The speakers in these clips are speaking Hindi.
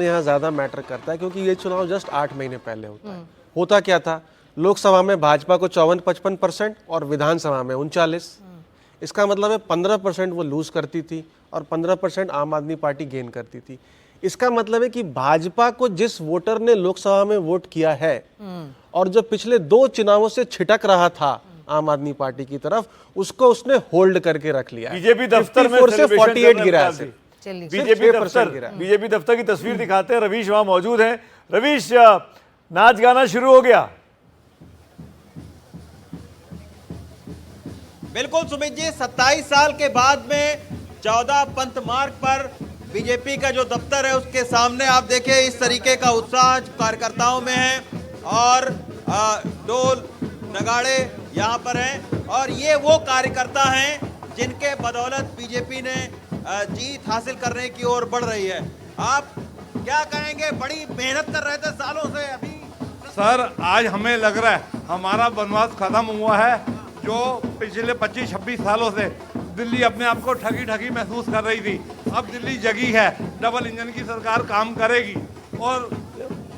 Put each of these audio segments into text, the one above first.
यहाँ ज्यादा मैटर करता है क्योंकि ये चुनाव जस्ट 8 महीने पहले होता है। होता क्या था, लोकसभा में भाजपा को 54-55% और विधानसभा में 39। इसका मतलब है 15% वो लूज करती थी और 15% आम आदमी पार्टी गेन करती थी। इसका मतलब है कि भाजपा को जिस वोटर ने लोकसभा में वोट किया है और जो पिछले 2 चुनावों से छिटक रहा था आम आदमी पार्टी की तरफ, उसको उसने होल्ड करके रख लिया। बीजेपी दफ्तर में 54 से 48 गिरा है। बीजेपी दफ्तर की तस्वीर दिखाते हैं। रवीश वहां मौजूद हैं। रवीश, नाच गाना शुरू हो गया? बिल्कुल सुमित जी, 27 साल के बाद में 14 पंथ मार्ग पर बीजेपी का जो दफ्तर है उसके सामने आप देखिए इस तरीके का उत्साह कार्यकर्ताओं में है और ढोल नगाड़े यहाँ पर हैं और ये वो कार्यकर्ता हैं जिनके बदौलत बीजेपी ने जीत हासिल करने की ओर बढ़ रही है। आप क्या कहेंगे? बड़ी मेहनत कर रहे थे सालों से, अभी सर आज हमें लग रहा है हमारा वनवास खत्म हुआ है। जो पिछले 25-26 सालों से दिल्ली अपने आप को ठगी ठगी महसूस कर रही थी, अब दिल्ली जगी है। डबल इंजन की सरकार काम करेगी और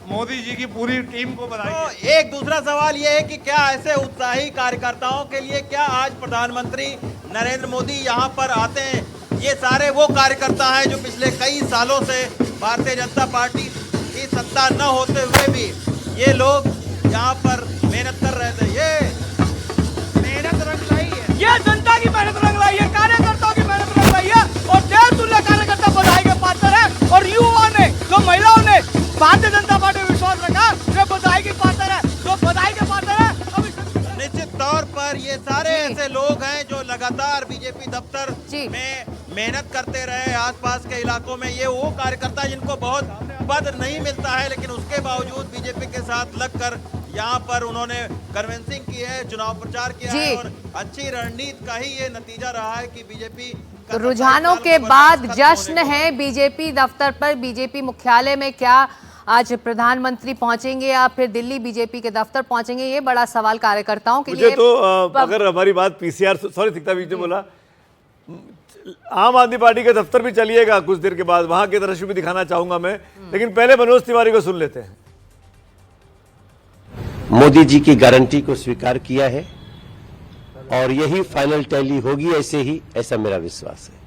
मोदी जी की पूरी टीम को बधाई। तो एक दूसरा सवाल यह है कि क्या ऐसे उत्साही कार्यकर्ताओं के लिए क्या आज प्रधानमंत्री नरेंद्र मोदी यहाँ पर आते हैं? ये सारे वो कार्यकर्ता हैं जो पिछले कई सालों से भारतीय जनता पार्टी की सत्ता न होते हुए भी ये लोग यहाँ पर मेहनत कर रहे थे। ये मेहनत रंग लाई है, ये जनता की मेहनत रंग लाई है, कार्यकर्ताओं की मेहनत रंग लाई है और देश तुल्य कार्यकर्ता बधाई के पात्र है। और युवाओं ने, जो महिलाओं ने भारतीय जनता पार्टी में विश्वास रखा, वे बधाई के पात्र है, जो बधाई के पात्र है। निश्चित तौर पर ये सारे ऐसे लोग हैं जो लगातार बीजेपी दफ्तर में मेहनत करते रहे आसपास के इलाकों में। ये वो कार्यकर्ता जिनको बहुत पद नहीं मिलता है लेकिन उसके बावजूद बीजेपी के साथ लगकर यहाँ पर उन्होंने कन्विंसिंग की है, चुनाव प्रचार किया है और अच्छी रणनीति का ही ये नतीजा रहा है कि बीजेपी रुझानों के बाद जश्न है बीजेपी दफ्तर पर। बीजेपी मुख्यालय में क्या आज प्रधानमंत्री पहुंचेंगे या फिर दिल्ली बीजेपी के दफ्तर पहुंचेंगे, ये बड़ा सवाल कार्यकर्ताओं के लिए। तो अगर हमारी बात पीसीआर, सॉरी सिकता बीच में बोला, आम आदमी पार्टी के दफ्तर भी चलिएगा कुछ देर के बाद, वहां के दृश्य भी दिखाना चाहूंगा मैं, लेकिन पहले मनोज तिवारी को सुन लेते हैं। मोदी जी की गारंटी को स्वीकार किया है और यही फाइनल टैली होगी, ऐसा मेरा विश्वास है।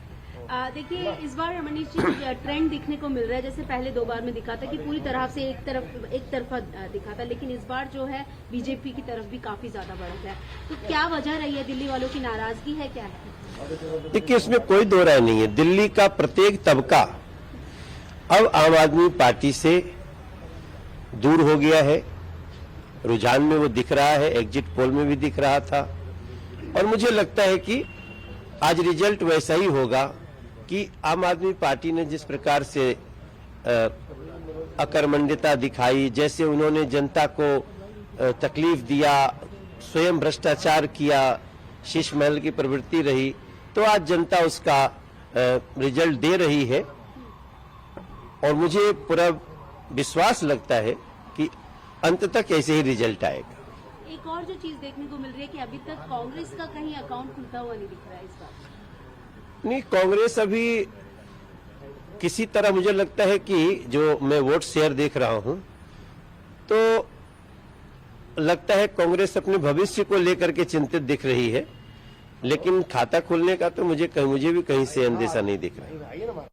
देखिए इस बार मनीष जी ट्रेंड दिखने को मिल रहा है, जैसे पहले 2 बार में दिखा था कि पूरी तरह से एक तरफा दिखा था, लेकिन इस बार जो है बीजेपी की तरफ भी काफी ज्यादा बढ़त है। तो क्या वजह रही है? दिल्ली वालों की नाराजगी है, क्या है? देखिए इसमें कोई दो राय नहीं है। दिल्ली का प्रत्येक तबका अब आम आदमी पार्टी से दूर हो गया है। रुझान में वो दिख रहा है, एग्जिट पोल में भी दिख रहा था और मुझे लगता है कि आज रिजल्ट वैसा ही होगा कि आम आदमी पार्टी ने जिस प्रकार से अकर्मण्यता दिखाई, जैसे उन्होंने जनता को तकलीफ दिया, स्वयं भ्रष्टाचार किया, शीश महल की प्रवृत्ति रही, तो आज जनता उसका रिजल्ट दे रही है और मुझे पूरा विश्वास लगता है कि अंत तक ऐसे ही रिजल्ट आएगा। एक और जो चीज देखने को मिल रही है कि अभी तक कांग्रेस का कहीं अकाउंट खुलता हुआ नहीं दिख रहा है इस बार। नहीं, कांग्रेस अभी किसी तरह मुझे लगता है कि जो मैं वोट शेयर देख रहा हूं तो लगता है कांग्रेस अपने भविष्य को लेकर के चिंतित दिख रही है, लेकिन खाता खुलने का तो मुझे भी कहीं से अंदेशा नहीं दिख रहा है।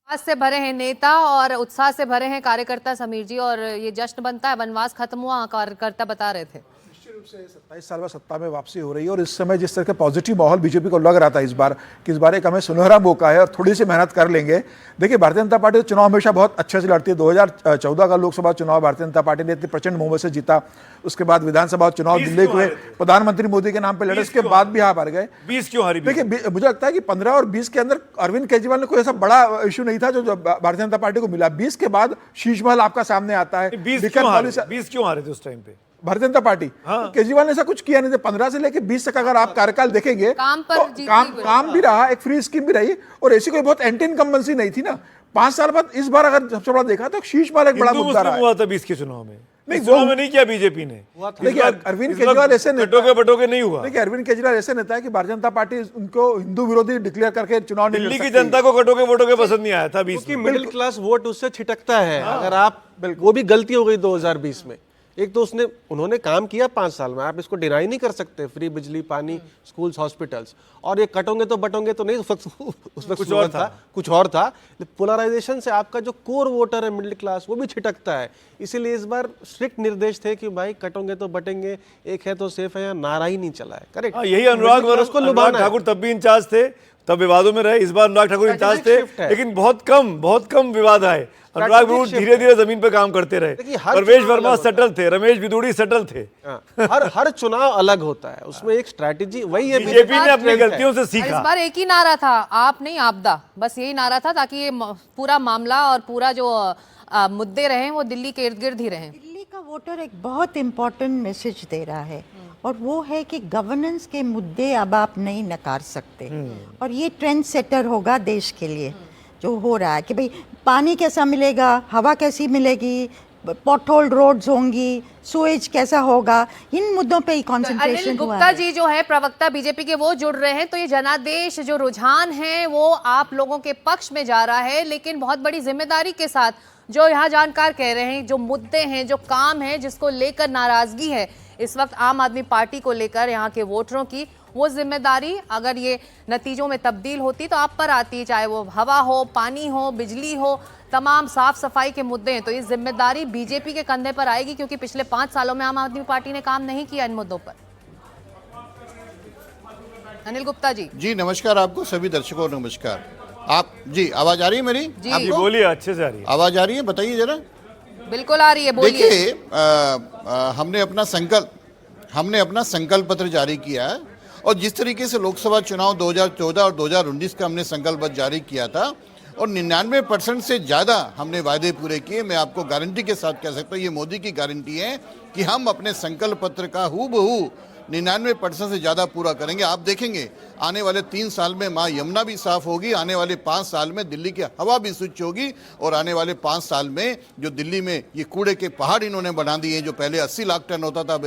उत्साह से भरे हैं नेता और उत्साह से भरे हैं कार्यकर्ता समीर जी, और ये जश्न बनता है, वनवास खत्म हुआ, कार्यकर्ता बता रहे थे। निश्चित रूप से 27 साल बाद सत्ता में वापसी हो रही है और इस समय जिस तरह का पॉजिटिव माहौल बीजेपी को लग रहा था इस बार कि इस बार एक हमें सुनहरा मौका है और थोड़ी सी मेहनत कर लेंगे। देखिए भारतीय जनता पार्टी तो चुनाव हमेशा बहुत अच्छे से लड़ती है। 2014 का लोकसभा चुनाव भारतीय जनता पार्टी ने इतने प्रचंड बहुमत से जीता। उसके बाद विधानसभा चुनाव दिल्ली के प्रधानमंत्री मोदी के नाम पर लड़े, उसके बाद भी यहाँ हार गए। 20 क्यों हारी? देखिए मुझे लगता है कि 15 और 20 के अंदर अरविंद केजरीवाल ने कोई ऐसा बड़ा इशू नहीं था जो भारतीय जनता पार्टी को मिला। 20 के बाद शीश महल आपका सामने आता है। 20 क्यों हारे थे उस टाइम पे भारतीय जनता पार्टी? केजरीवाल ने ऐसा कुछ किया नहीं था। 15 से लेकर 20 तक अगर आप कार्यकाल देखेंगे काम पर तो काम भी रहा, एक फ्री स्कीम भी रही और ऐसी कोई बहुत एंटी इनकम्बेंसी नहीं थी ना। 5 साल बाद इस बार अगर सबसे बड़ा देखा तो शीश महल एक बड़ा मुद्दा रहा है। 20 के चुनाव में नहीं, चुनाव में नहीं किया बीजेपी ने। देखिए अरविंद केजरीवाल ऐसे कटोके बटोके नहीं हुआ। देखिए अरविंद केजरीवाल ऐसे नेता है कि भारतीय जनता पार्टी उनको हिंदू विरोधी डिक्लेयर करके चुनाव नहीं लड़ दिल्ली की सकती। जनता को कटोके वोटोके पसंद नहीं आया था 20 क्योंकि में। मिडिल क्लास वोट उससे छिटकता है। अगर आप वो भी गलती हो गई 2020 में। एक तो उन्होंने काम किया 5 साल में, आप इसको डिनाई नहीं कर सकते। फ्री बिजली, पानी, स्कूल्स, हॉस्पिटल्स। और ये कटोगे तो बटोगे तो नहीं, उस वक्त कुछ और था। पोलराइजेशन से आपका जो कोर वोटर है मिडिल क्लास, वो भी छिटकता है। इसीलिए इस बार स्ट्रिक्ट निर्देश थे कि भाई कटोगे तो बटेंगे, एक है तो सेफ है, या नारा ही नहीं चला है। करेक्ट, यही अनुराग ठाकुर तब भी इंचार्ज थे, तब विवादों में रहे। इस बार अनुराग ठाकुर इंचार्ज थे, लेकिन बहुत कम विवाद आए। अनुराग बाबू धीरे धीरे जमीन पे काम करते रहे। परवेश वर्मा सटल थे, रमेश बिदूड़ी सटल थे। हर चुनाव अलग होता है, उसमें एक स्ट्रैटेजी वही है। बीजेपी ने अपनी गलतियों से सीखा। इस बार एक ही नारा था, आप नहीं आपदा, बस यही नारा था, ताकि ये पूरा मामला और पूरा जो मुद्दे रहे वो दिल्ली के इर्द गिर्द ही रहे। दिल्ली का वोटर एक बहुत इम्पोर्टेंट मैसेज दे रहा है, और वो है कि गवर्नेंस के मुद्दे अब आप नहीं नकार सकते। और ये ट्रेंड सेटर होगा देश के लिए, जो हो रहा है कि भाई पानी कैसा मिलेगा, हवा कैसी मिलेगी, पॉटहोल रोड्स होंगी, सुएज कैसा होगा, इन मुद्दों पे ही कंसंट्रेशन अनिल हुआ गुप्ता है। जी जो है प्रवक्ता बीजेपी के, वो जुड़ रहे हैं। तो ये जनादेश जो रुझान है वो आप लोगों के पक्ष में जा रहा है, लेकिन बहुत बड़ी जिम्मेदारी के साथ जो यहाँ जानकार कह रहे हैं, जो मुद्दे हैं, जो काम है, जिसको लेकर नाराजगी है इस वक्त आम आदमी पार्टी को लेकर यहाँ के वोटरों की, वो जिम्मेदारी अगर ये नतीजों में तब्दील होती तो आप पर आती, चाहे वो हवा हो, पानी हो, बिजली हो, तमाम साफ सफाई के मुद्दे हैं। तो ये जिम्मेदारी बीजेपी के कंधे पर आएगी, क्योंकि पिछले 5 सालों में आम आदमी पार्टी ने काम नहीं किया इन मुद्दों पर। अनिल गुप्ता जी। जी नमस्कार, आपको सभी दर्शकों को नमस्कार। आप जी आवाज आ रही है मेरी? जी आप बोलिए, अच्छे से आ रही है आवाज आ रही है, बताइए जरा। बिल्कुल आ रही है, बोलिए। देखिए हमने अपना संकल्प पत्र जारी किया है, और जिस तरीके से लोकसभा चुनाव 2014 और 2019 का हमने संकल्प पत्र जारी किया था, और 99% से ज़्यादा हमने वायदे पूरे किए। मैं आपको गारंटी के साथ कह सकता हूँ, ये मोदी की गारंटी है कि हम अपने संकल्प पत्र का हूबहू 99% से ज़्यादा पूरा करेंगे। आप देखेंगे आने वाले 3 साल में माँ यमुना भी साफ होगी, आने वाले 5 साल में दिल्ली की हवा भी स्वच्छ होगी, और आने वाले 5 साल में जो दिल्ली में ये कूड़े के पहाड़ इन्होंने बना दिए हैं, जो पहले 80 लाख टन होता था,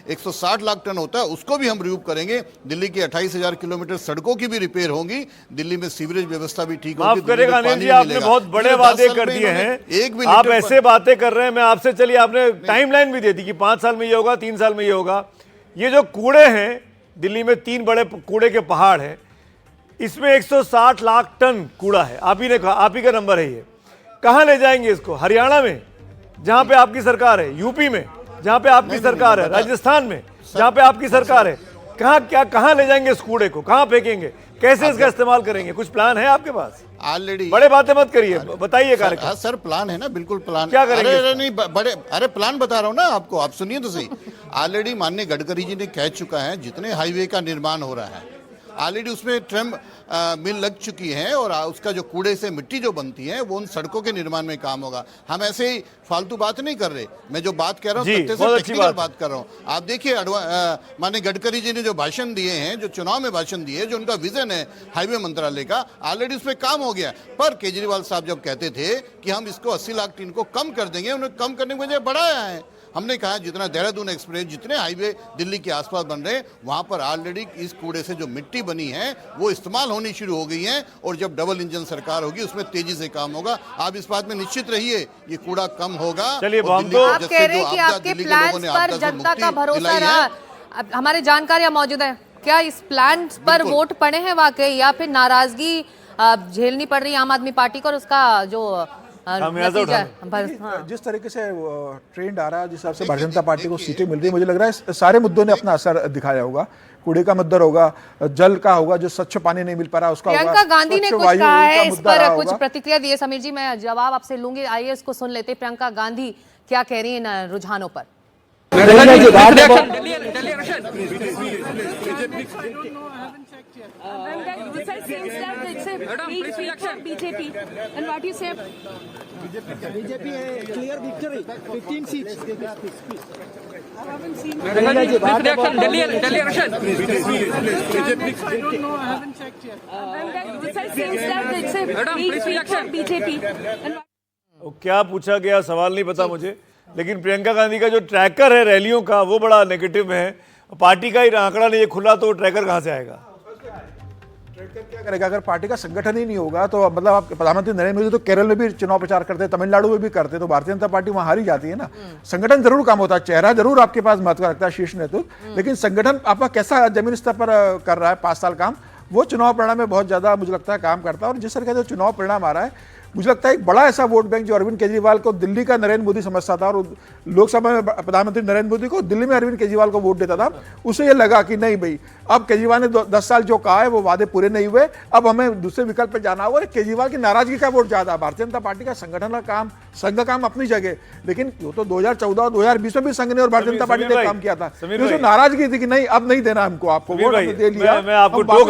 160 लाख टन होता है, उसको भी हम रिमूव करेंगे। दिल्ली की 28,000 किलोमीटर सड़कों की भी रिपेयर होंगी, दिल्ली में सीवरेज व्यवस्था भी ठीक होगी। माफ करेगा अनिल जी, आपने बहुत बड़े वादे कर दिए हैं। आप ऐसे बातें कर रहे हैं, मैं आपसे, चलिए आपने टाइमलाइन भी दे दी कि 5 साल में ये होगा, 3 साल में ये होगा। ये जो कूड़े हैं, दिल्ली में 3 बड़े कूड़े के पहाड़ हैं, इसमें 160 लाख टन कूड़ा है। आप ही ने कहा, आप ही का नंबर है ये। कहाँ ले जाएंगे इसको? हरियाणा में जहाँ पे आपकी सरकार है, यूपी में जहाँ पे आपकी सरकार है, राजस्थान में जहाँ पे आपकी सरकार है, कहाँ ले जाएंगे इस कूड़े को? कहाँ फेंकेंगे? कैसे इसका इस्तेमाल करेंगे? कुछ प्लान है आपके पास? ऑलरेडी बड़े बातें मत करिए, बताइए कार्यक्रम। सर प्लान है ना, बिल्कुल प्लान। क्या करेंगे? अरे नहीं बड़े प्लान बता रहा हूँ ना आपको, आप सुनिए तो सही। ऑलरेडी माननीय गडकरी जी ने कह चुका है, जितने हाईवे का निर्माण हो रहा है ऑलरेडी उसमें ट्रम मिल लग चुकी है, और उसका जो कूड़े से मिट्टी जो बनती है वो उन सड़कों के निर्माण में काम होगा। हम ऐसे ही फालतू बात नहीं कर रहे, मैं जो बात कह रहा हूँ तथ्य से टेक्निकल बात कर रहा हूँ। आप देखिए माननीय गडकरी जी ने जो भाषण दिए हैं, जो चुनाव में भाषण दिए, जो उनका विजन है हाईवे मंत्रालय का, ऑलरेडी उस पर काम हो गया। पर केजरीवाल साहब जब कहते थे कि हम इसको 80 लाख टन को कम कर देंगे, उन्हें कम करने की बजाय बढ़ाया है। हमने कहा जितना देहरादून एक्सप्रेस, जितने हाईवे दिल्ली के आसपास बन रहे हैं, वहां पर ऑलरेडी इस कूड़े से जो मिट्टी बनी है वो इस्तेमाल होनी शुरू हो गई है, और जब डबल इंजन सरकार होगी उसमें तेजी से काम होगा। आप इस बात में निश्चित रहिए, ये कूड़ा कम होगा। चलिए, आप कह रहे हैं कि आपके प्लान पर जनता का भरोसा रहा। अब हमारे जानकार यहाँ मौजूद है, क्या इस प्लान पर वोट पड़े हैं वाकई, या फिर नाराजगी झेलनी पड़ रही है आम आदमी पार्टी को, और उसका जो जिस तरीके से ट्रेंड आ रहा है, जिस हिसाब से भारतीय जनता पार्टी को सीटें मिल रही है, मुझे लग रहा है सारे मुद्दों ने अपना असर दिखाया होगा। कूड़े का मुद्दा होगा, जल का होगा, जो स्वच्छ पानी नहीं मिल पा रहा उसका होगा, प्रियंका गांधी ने कुछ कहा है इस पर, कुछ होगा। प्रतिक्रिया दी है। समीर जी, मैं जवाब आपसे लूंगी, आइए इसको सुन लेते। प्रियंका गांधी क्या कह रही है इन रुझानों पर? क्या पूछा गया सवाल नहीं पता मुझे, लेकिन प्रियंका गांधी का जो ट्रैकर है रैलियों का वो बड़ा नेगेटिव है। पार्टी का ही आंकड़ा नहीं खुला तो ट्रैकर कहां से आएगा? ट्रैकर क्या करेगा? अगर पार्टी का संगठन ही नहीं होगा तो मतलब आप प्रधानमंत्री नरेंद्र मोदी तो केरल में भी चुनाव प्रचार करते हैं, तमिलनाडु में भी करते हैं, तो भारतीय जनता पार्टी वहां हारी जाती है ना। संगठन जरूर काम होता है, चेहरा जरूर आपके पास महत्व रखता है, शीर्ष नेतृत्व, लेकिन संगठन आपका कैसा जमीन स्तर पर कर रहा है 5 साल काम, वो चुनाव परिणाम में बहुत ज्यादा मुझे लगता है काम करता है। और जिस तरह का चुनाव परिणाम आ रहा है, मुझे लगता है एक बड़ा ऐसा वोट बैंक जो अरविंद केजरीवाल को दिल्ली का नरेंद्र मोदी समझता था और लोकसभा में प्रधानमंत्री नरेंद्र मोदी को दिल्ली में अरविंद केजरीवाल को वोट देता था, उसे ये लगा कि नहीं भाई, अब केजरीवाल ने 10 साल जो कहा है वो वादे पूरे नहीं हुए, अब हमें दूसरे विकल्प पे जाना होगा। केजरीवाल की नाराजगी का वोट ज्यादा। भारतीय जनता पार्टी का संगठन का काम, संघ का काम अपनी जगह, लेकिन वो तो 2014 और 2020 में भी संघ ने और भारतीय जनता पार्टी ने काम किया था, नाराजगी थी कि नहीं अब नहीं देना हमको, आपको वोट हमने दे लिया। मैं आपको टोक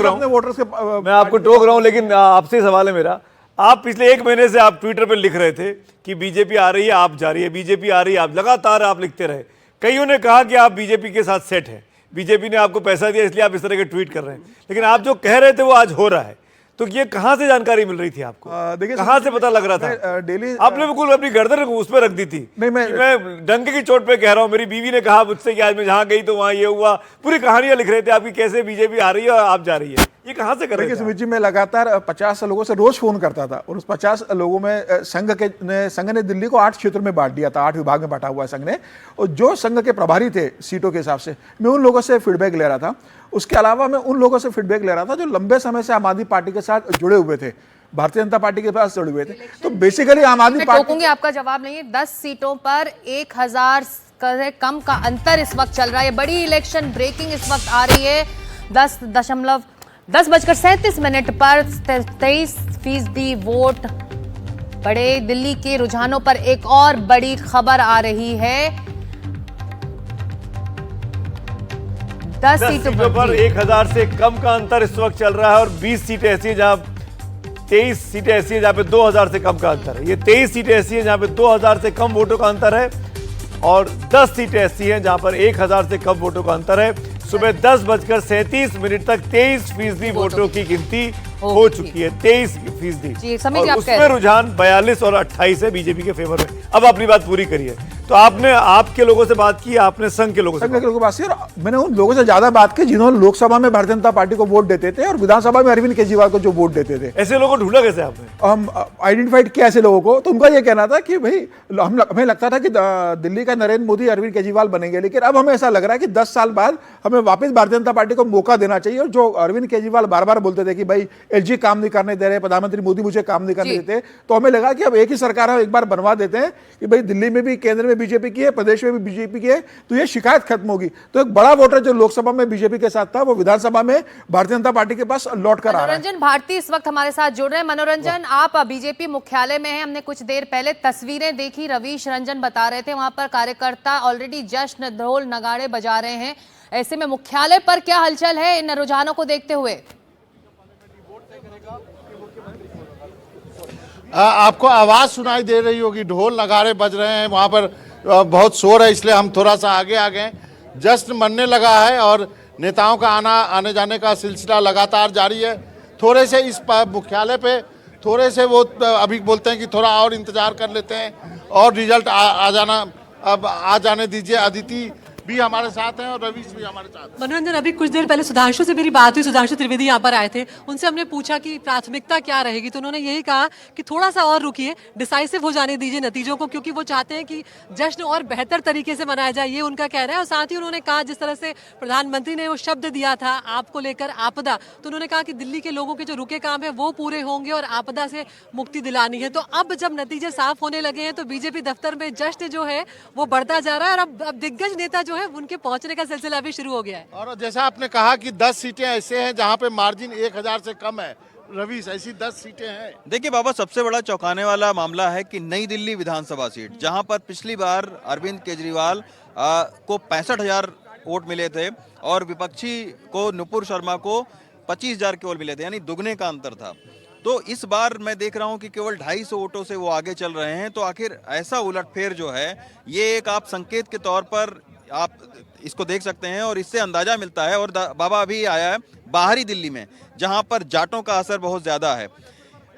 रहा हूं, लेकिन आपसे सवाल है मेरा, आप पिछले 1 महीने से आप ट्विटर पर लिख रहे थे कि बीजेपी आ रही है आप जा रही है, बीजेपी आ रही है आप, लगातार आप लिखते रहे। कईयों ने कहा कि आप बीजेपी के साथ सेट हैं, बीजेपी ने आपको पैसा दिया इसलिए आप इस तरह के ट्वीट कर रहे हैं, लेकिन आप जो कह रहे थे वो आज हो रहा है। तो ये कहां से जानकारी मिल रही थी आपको? देखिए कहां से पता लग रहा था? डेली आपने बिल्कुल अपनी गर्दन उस पर रख दी थी। नहीं, मैं डंके की चोट पे कह रहा हूं, मेरी बीवी ने कहा मुझसे कि आज मैं जहां गई तो वहां ये हुआ, पूरी कहानियां लिख रहे थे आपकी, कैसे बीजेपी आ रही है और आप जा रही है। ये कहां से कर रहे थे? सुमित जी, मैं लगातार 50 लोगों से रोज फोन करता था और उस 50 लोगों में संघ ने दिल्ली को 8 क्षेत्रों में बांट दिया था, 8 विभाग में बांटा हुआ है संघ ने, और जो संघ के प्रभारी थे सीटों के हिसाब से, मैं उन लोगों से फीडबैक ले रहा था। उसके अलावा मैं उन लोगों से फीडबैक ले रहा था जो लंबे समय से आम आदमी पार्टी के साथ जुड़े हुए थे, भारतीय जनता पार्टी के पास जुड़े हुए थे। तो बेसिकली आम आदमी पार्टी, टोकूंगी आपका जवाब नहीं है। 10 सीटों पर 1000 से कम का अंतर इस वक्त चल रहा है। बड़ी इलेक्शन ब्रेकिंग इस वक्त आ रही है। 10:37 पर 23% वोट पड़े। दिल्ली के रुझानों पर एक और बड़ी खबर आ रही है। 10 सीटों पर 1000 से कम का अंतर इस वक्त चल रहा है और 20 सीटें ऐसी हैं जहां 23 सीटें ऐसी हैं जहां पे 2000 से कम का अंतर है। ये 23 सीटें ऐसी हैं जहां पे 2000 से कम वोटों का अंतर है और 10 सीटें ऐसी हैं जहां पर 1000 से कम वोटों का अंतर है। सुबह 10:37 तक 23% वोटों की गिनती हो चुकी है। 23%। उसमें रुझान 42 और 28 है बीजेपी के फेवर में। अब अपनी बात पूरी करिए। तो आपने आपके लोगों से बात की, आपने संघ के लोगों से बात की, और मैंने उन लोगों से ज्यादा बात की जिन्होंने लोकसभा में भारतीय जनता पार्टी को वोट देते थे और विधानसभा में अरविंद केजरीवाल को जो वोट देते थे। ऐसे लोगों को ढूंढा कैसे आपने? हम आइडेंटिफाइड किया ऐसे लोगों को। तो उनका ये कहना था कि भाई हमें लगता था कि दिल्ली का नरेंद्र मोदी अरविंद केजरीवाल बनेंगे, लेकिन अब हमें ऐसा लग रहा है कि 10 साल बाद हमें वापस भारतीय जनता पार्टी को मौका देना चाहिए। और जो अरविंद केजरीवाल बार बार बोलते थे कि भाई एलजी काम नहीं करने दे रहे, प्रधानमंत्री मोदी मुझे काम नहीं करने देते, तो हमें लगा कि अब एक ही सरकार है, एक बार बनवा देते हैं कि भाई दिल्ली में भी केंद्र में बीजेपी की है, प्रदेश में भी बीजेपी की है, तो ये शिकायत खत्म होगी। तो एक बड़ा वोटर जो लोकसभा में बीजेपी के साथ था वो विधानसभा में भारतीय जनता पार्टी के पास लौट कर आ रहा है। मनोरंजन भारती इस वक्त हमारे साथ जुड़ रहे हैं। मनोरंजन, आप बीजेपी मुख्यालय में हैं। हमने कुछ देर पहले तस्वीरें देखी, रवीश रंजन बता रहे थे वहां पर कार्यकर्ता ऑलरेडी जश्न ढोल नगाड़े बजा रहे हैं। ऐसे में मुख्यालय पर क्या हलचल है इन रुझानों को देखते हुए? आपको आवाज सुनाई दे रही होगी, ढोल नगाड़े बज रहे हैं, वहां पर बहुत शोर है, इसलिए हम थोड़ा सा आगे आ गए। जश्न मनने लगा है और नेताओं का आने जाने का सिलसिला लगातार जारी है। थोड़े से इस मुख्यालय पे थोड़े से वो अभी बोलते हैं कि थोड़ा और इंतजार कर लेते हैं और रिजल्ट आ जाने दीजिए। अदिति भी हमारे साथ हैं और रवीश भी हमारे साथ। मनोरंजन, अभी कुछ देर पहले सुधांशु से मेरी बात हुई, सुधांशु त्रिवेदी यहाँ पर आए थे, उनसे हमने पूछा कि प्राथमिकता क्या रहेगी, तो उन्होंने यही कहा कि थोड़ा सा और रुकिए, डिसाइसिव हो जाने दीजिए नतीजों को, क्योंकि वो चाहते हैं कि जश्न और बेहतर तरीके से मनाया जाए, ये उनका कहना है। और साथ ही उन्होंने कहा जिस तरह से प्रधानमंत्री ने वो शब्द दिया था आपको लेकर आपदा, तो उन्होंने कहा कि दिल्ली के लोगों के जो रुके काम है वो पूरे होंगे और आपदा से मुक्ति दिलानी है। तो अब जब नतीजे साफ होने लगे हैं तो बीजेपी दफ्तर में जश्न जो है वो बढ़ता जा रहा है और अब दिग्गज नेता जो है उनके पहुंचने का सिलसिला भी शुरू हो गया है। और जैसा आपने कहा कि 10 सीटें ऐसे हैं जहां पे मार्जिन 1000 से कम है, रवीश ऐसी 10 सीटें हैं। देखिए बाबा, सबसे बड़ा चौंकाने वाला मामला है कि नई दिल्ली विधानसभा सीट, जहां पर पिछली बार अरविंद केजरीवाल को 65,000 वोट मिले थे और विपक्षी को नुपुर शर्मा को 25,000 केवल मिले थे, यानी दुगने का अंतर था। तो इस बार मैं देख रहा हूं कि केवल 250 वोटों से वो आगे चल रहे हैं। तो आखिर ऐसा उलटफेर जो है, ये एक आप संकेत के तौर पर आप इसको देख सकते हैं और इससे अंदाजा मिलता है। और बाबा अभी आया है बाहरी दिल्ली में, जहां पर जाटों का असर बहुत ज्यादा है।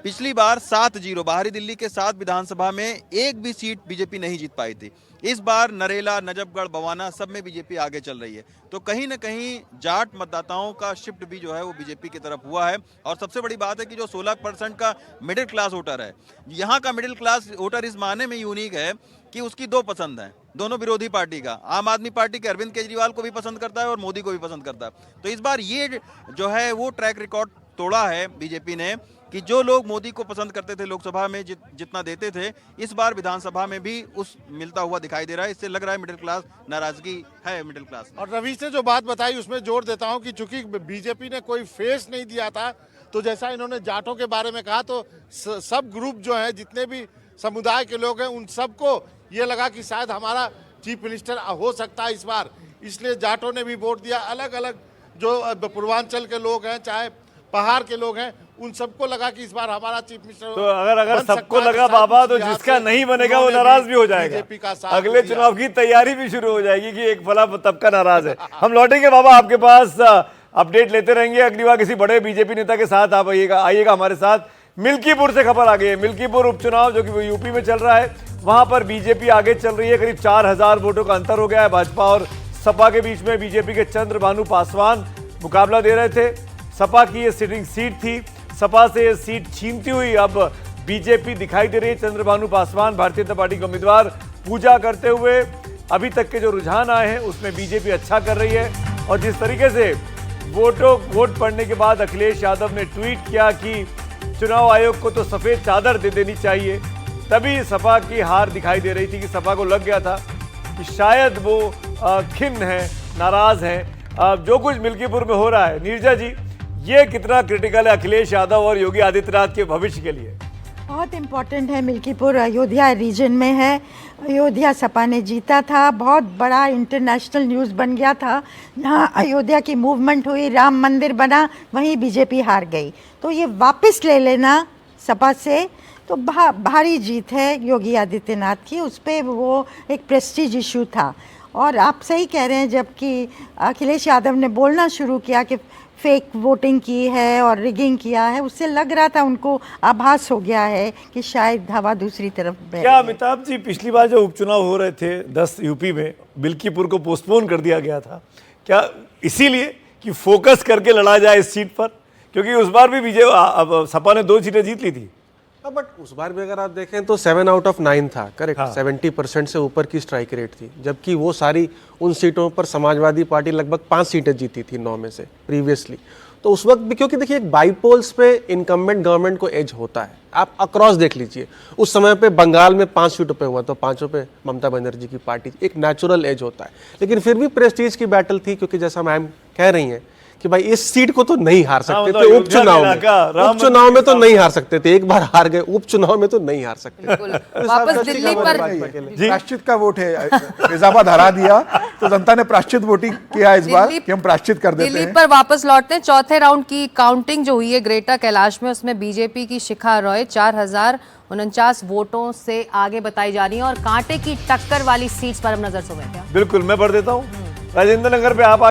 पिछली बार 7-0 बाहरी दिल्ली के 7 विधानसभा में एक भी सीट बीजेपी नहीं जीत पाई थी। इस बार नरेला, नजफगढ़, बवाना सब में बीजेपी आगे चल रही है। तो कहीं ना कहीं जाट मतदाताओं का शिफ्ट भी जो है वो बीजेपी की तरफ हुआ है। और सबसे बड़ी बात है कि जो 16% का मिडिल क्लास वोटर है, यहाँ का मिडिल क्लास वोटर इस मायने में यूनिक है कि उसकी 2 पसंद है, दोनों विरोधी पार्टी का। आम आदमी पार्टी के अरविंद केजरीवाल को भी पसंद करता है और मोदी को भी पसंद करता है। तो इस बार ये जो है वो ट्रैक रिकॉर्ड तोड़ा है बीजेपी ने कि जो लोग मोदी को पसंद करते थे लोकसभा में जितना देते थे, इस बार विधानसभा में भी उस मिलता हुआ दिखाई दे रहा है। इससे लग रहा है मिडिल क्लास नाराजगी है मिडिल क्लास। और रवीश ने जो बात बताई उसमें जोर देता हूं कि चूंकि बीजेपी ने कोई फेस नहीं दिया था, तो जैसा इन्होंने जाटों के बारे में कहा, तो सब ग्रुप जो है, जितने भी समुदाय के लोग हैं, उन सबको ये लगा कि शायद हमारा चीफ मिनिस्टर हो सकता है इस बार, इसलिए जाटों ने भी वोट दिया। अलग अलग जो पूर्वांचल के लोग हैं, चाहे पहाड़ के लोग हैं, उन सबको लगा कि इस बार हमारा चीफ मिनिस्टर। तो अगर सबको लगा बाबा, तो जिसका नहीं बनेगा वो नाराज भी हो जाएगा। अगले चुनाव की तैयारी भी शुरू हो जाएगी कि एक फला तबका नाराज है। हम लौटेंगे बाबा आपके पास, अपडेट लेते रहेंगे। अगली बार किसी बड़े बीजेपी नेता के साथ आप आइएगा हमारे साथ। मिल्कीपुर से खबर आ गई है। मिल्कीपुर उपचुनाव जो कि यूपी में चल रहा है, वहां पर बीजेपी आगे चल रही है। करीब 4000 वोटों का अंतर हो गया है। भाजपा और सपा के बीच में बीजेपी के चंद्रभानु पासवान मुकाबला दे रहे थे। सपा की ये सिटिंग सीट थी, सपा से ये सीट छीनती हुई अब बीजेपी दिखाई दे रही है। चंद्रभानु पासवान भारतीय जनता पार्टी के उम्मीदवार पूजा करते हुए अभी तक के जो रुझान आए हैं उसमें बीजेपी अच्छा कर रही है। और जिस तरीके से वोट पड़ने के बाद अखिलेश यादव ने ट्वीट किया कि चुनाव आयोग को तो सफेद चादर दे देनी चाहिए, तभी सपा की हार दिखाई दे रही थी कि सपा को लग गया था कि शायद वो खिन्न है, नाराज है। जो कुछ मिल्कीपुर में हो रहा है, नीरजा जी, ये कितना क्रिटिकल है अखिलेश यादव और योगी आदित्यनाथ के भविष्य के लिए? बहुत इम्पोर्टेंट है। मिल्कीपुर अयोध्या रीजन में है। अयोध्या सपा ने जीता था, बहुत बड़ा इंटरनेशनल न्यूज़ बन गया था। जहाँ अयोध्या की मूवमेंट हुई, राम मंदिर बना, वहीं बीजेपी हार गई। तो ये वापस ले लेना सपा से तो भारी जीत है योगी आदित्यनाथ की। उस पर वो एक प्रेस्टीज इशू था। और आप सही कह रहे हैं, जबकि अखिलेश यादव ने बोलना शुरू किया कि फेक वोटिंग की है और रिगिंग किया है, उससे लग रहा था, उनको आभास हो गया है कि शायद हवा दूसरी तरफ बह। क्या अमिताभ जी, पिछली बार जो उपचुनाव हो रहे थे 10 यूपी में, मिल्कीपुर को पोस्टपोन कर दिया गया था, क्या इसीलिए कि फोकस करके लड़ा जाए इस सीट पर? क्योंकि उस बार भी बीजेपी सपा ने 2 सीटें जीत ली थी। बट उस बार भी अगर आप देखें तो 7 आउट ऑफ 9 था, करेक्ट। 70% से ऊपर की स्ट्राइक रेट थी, जबकि वो सारी उन सीटों पर समाजवादी पार्टी लगभग 5 सीटें जीती थी 9 में से प्रीवियसली। तो उस वक्त भी, क्योंकि देखिए बाईपोल्स पे इनकम्बेंट गवर्नमेंट को एज होता है। आप अक्रॉस देख लीजिए, उस समय पे बंगाल में 5 सीटों पे हुआ तो 5 पे ममता बनर्जी की पार्टी, एक नेचुरल एज होता है। लेकिन फिर भी प्रेस्टीज की बैटल थी, क्योंकि जैसा मैम कह रही हैं कि भाई इस सीट को तो नहीं हार सकते थे उपचुनाव में तो नहीं हार सकते थे। एक बार हार गए, उपचुनाव में तो नहीं हार सकते। वापस दिल्ली पर प्राश्चित का वोट है। फैजाबाद हरा दिया तो जनता ने प्राश्चित वोटिंग किया इस बार कि हम प्राश्चित कर देते हैं। दिल्ली पर वापस लौटते हैं। चौथे राउंड की काउंटिंग जो हुई है ग्रेटर कैलाश में, उसमें बीजेपी की शिखा रॉय 4049 वोटों से आगे बताई जा रही है। और कांटे की टक्कर वाली सीट्स पर हम नजर सोएंगे। बिल्कुल, मैं बढ़ देता हूँ। राजेंद्र नगर पे आप